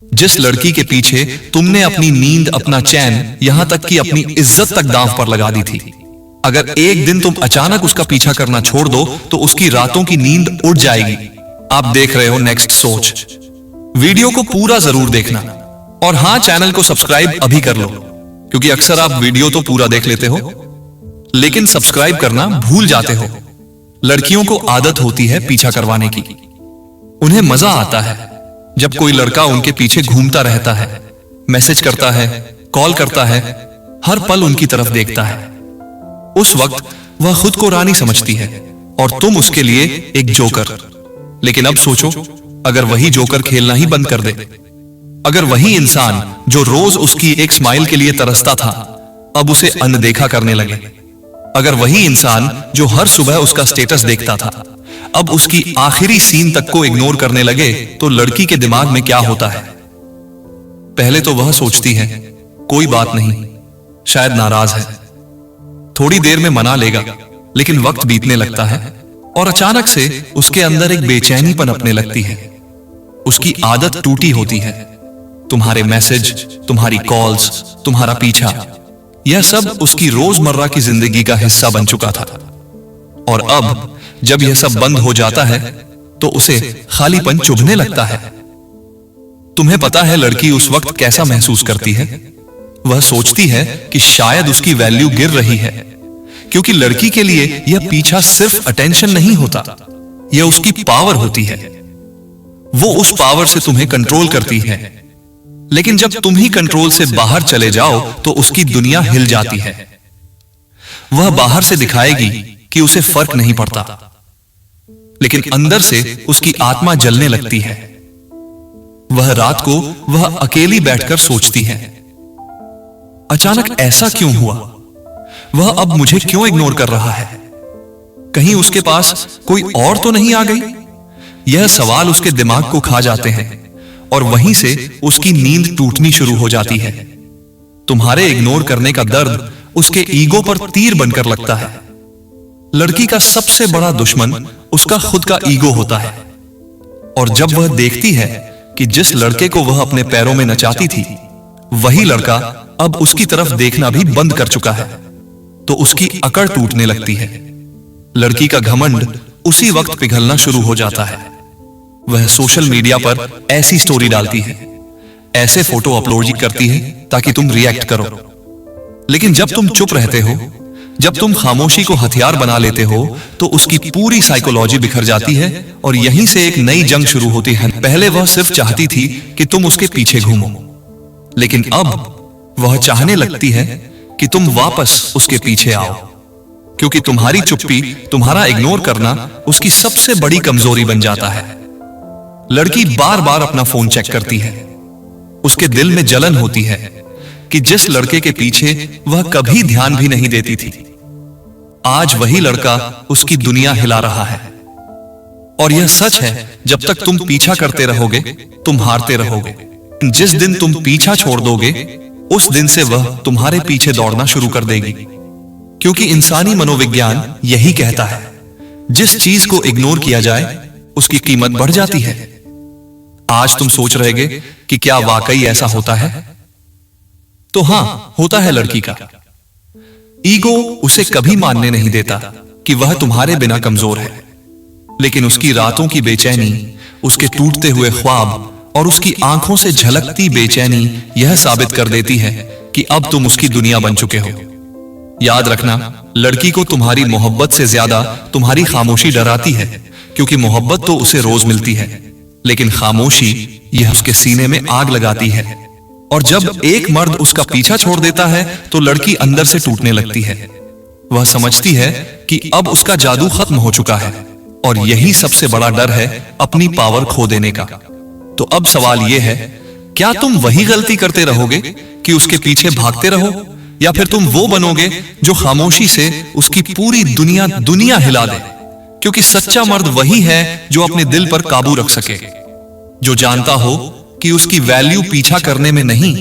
जिस लड़की के पीछे तुमने अपनी नींद, अपना चैन, यहां तक कि अपनी इज्जत तक दांव पर लगा दी थी, अगर एक दिन तुम अचानक उसका पीछा करना छोड़ दो तो उसकी रातों की नींद उड़ जाएगी। आप देख रहे हो नेक्स्ट सोच। वीडियो को पूरा जरूर देखना और हां, चैनल को सब्सक्राइब अभी कर लो, क्योंकि अक्सर आप वीडियो तो पूरा देख लेते हो लेकिन सब्सक्राइब करना भूल जाते हो। लड़कियों को आदत होती है पीछा करवाने की। उन्हें मजा आता है जब कोई लड़का उनके पीछे घूमता रहता है, मैसेज करता है, कॉल करता है, हर पल उनकी तरफ देखता है। उस वक्त वह खुद को रानी समझती है और तुम उसके लिए एक जोकर। लेकिन अब सोचो, अगर वही जोकर खेलना ही बंद कर दे, अगर वही इंसान जो रोज उसकी एक स्माइल के लिए तरसता था अब उसे अनदेखा करने लगे, अगर वही इंसान जो हर सुबह उसका स्टेटस देखता था अब उसकी आखिरी सीन तक को इग्नोर करने लगे, तो लड़की के दिमाग में क्या होता है? पहले तो वह सोचती है कोई बात नहीं, शायद नाराज है, थोड़ी देर में मना लेगा। लेकिन वक्त बीतने लगता है और अचानक से उसके अंदर एक बेचैनी पनपने लगती है। उसकी आदत टूटी होती है। तुम्हारे मैसेज, तुम्हारी कॉल्स, तुम्हारा पीछा, यह सब उसकी रोजमर्रा की जिंदगी का हिस्सा बन चुका था। और अब जब यह सब बंद हो जाता है तो उसे खालीपन चुभने लगता है। तुम्हें पता है लड़की उस वक्त कैसा महसूस करती है? वह सोचती है कि शायद उसकी वैल्यू गिर रही है, क्योंकि लड़की के लिए यह पीछा सिर्फ अटेंशन नहीं होता, यह उसकी पावर होती है। वो उस पावर से तुम्हें कंट्रोल करती है। लेकिन जब तुम ही कंट्रोल से बाहर चले जाओ तो उसकी दुनिया हिल जाती है। वह बाहर से दिखाएगी कि उसे फर्क नहीं पड़ता, लेकिन अंदर से उसकी आत्मा जलने लगती है। वह रात को वह अकेली बैठकर सोचती है, अचानक ऐसा क्यों हुआ? वह अब मुझे क्यों इग्नोर कर रहा है? कहीं उसके पास कोई और तो नहीं आ गई? यह सवाल उसके दिमाग को खा जाते हैं और वहीं से उसकी नींद टूटनी शुरू हो जाती है। तुम्हारे इग्नोर करने का दर्द उसके ईगो पर तीर बनकर लगता है। लड़की का सबसे बड़ा दुश्मन उसका खुद का ईगो होता है। और जब वह देखती है कि जिस लड़के को वह अपने पैरों में नचाती थी वही लड़का अब उसकी तरफ देखना भी बंद कर चुका है, तो उसकी अकड़ टूटने लगती है। लड़की का घमंड उसी वक्त पिघलना शुरू हो जाता है। वह सोशल मीडिया पर ऐसी स्टोरी डालती है, ऐसे फोटो अपलोड करती है ताकि तुम रिएक्ट करो। लेकिन जब तुम चुप रहते हो, जब तुम खामोशी को हथियार बना लेते हो, तो उसकी पूरी साइकोलॉजी बिखर जाती है और यहीं से एक नई जंग शुरू होती है। पहले वह सिर्फ चाहती थी कि तुम उसके पीछे घूमो, लेकिन अब वह चाहने लगती है कि तुम वापस उसके पीछे आओ, क्योंकि तुम्हारी चुप्पी, तुम्हारा इग्नोर करना उसकी सबसे बड़ी कमजोरी बन जाता है। लड़की बार बार अपना फोन चेक करती है। उसके दिल में जलन होती है कि जिस लड़के के पीछे वह कभी ध्यान भी नहीं देती थी, आज वही लड़का उसकी दुनिया हिला रहा है। और यह सच है, जब तक तुम पीछा करते रहोगे तुम हारते रहोगे। जिस दिन तुम पीछा छोड़ दोगे उस दिन से वह तुम्हारे पीछे दौड़ना शुरू कर देगी, क्योंकि इंसानी मनोविज्ञान यही कहता है, जिस चीज को इग्नोर किया जाए उसकी कीमत बढ़ जाती है। आज तुम सोच रहोगे कि क्या वाकई ऐसा होता है? तो हां, होता है। लड़की का ईगो उसे कभी मानने नहीं देता कि वह तुम्हारे बिना कमजोर है, लेकिन उसकी रातों की बेचैनी, उसके टूटते हुए ख्वाब और उसकी आंखों से झलकती बेचैनी यह साबित कर देती है कि अब तुम उसकी दुनिया बन चुके हो। याद रखना, लड़की को तुम्हारी मोहब्बत से ज्यादा तुम्हारी खामोशी डराती है, क्योंकि मोहब्बत तो उसे रोज मिलती है, लेकिन खामोशी यह उसके सीने में आग लगाती है। और जब एक मर्द उसका पीछा छोड़ देता है तो लड़की अंदर से टूटने लगती है। वह समझती है कि अब उसका जादू खत्म हो चुका है, और यही सबसे बड़ा डर है, अपनी पावर खो देने का। तो अब सवाल यह है, क्या तुम वही गलती करते रहोगे कि उसके पीछे भागते रहो, या फिर तुम वो बनोगे जो खामोशी से उसकी पूरी दुनिया हिला दे? क्योंकि सच्चा मर्द वही है जो अपने दिल पर काबू रख सके, जो जानता हो कि उसकी वैल्यू पीछा करने में नहीं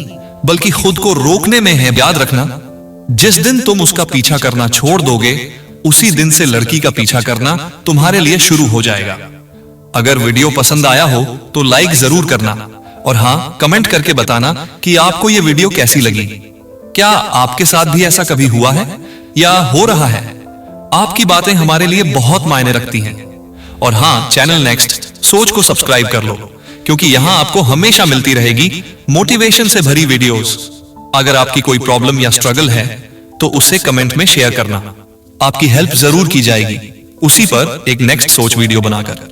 बल्कि खुद को रोकने में है। याद रखना, जिस दिन तुम उसका पीछा करना छोड़ दोगे उसी दिन से लड़की का पीछा करना तुम्हारे लिए शुरू हो जाएगा। अगर वीडियो पसंद आया हो तो लाइक जरूर करना और हाँ, कमेंट करके बताना कि आपको ये वीडियो कैसी लगी। क्या आपके साथ भी ऐसा कभी हुआ है या हो रहा है? आपकी बातें हमारे लिए बहुत मायने रखती हैं। और हाँ, चैनल नेक्स्ट सोच को सब्सक्राइब कर लो, क्योंकि यहां आपको हमेशा मिलती रहेगी मोटिवेशन से भरी वीडियोस। अगर आपकी कोई प्रॉब्लम या स्ट्रगल है तो उसे कमेंट में शेयर करना, आपकी हेल्प जरूर की जाएगी उसी पर एक नेक्स्ट सोच वीडियो बनाकर।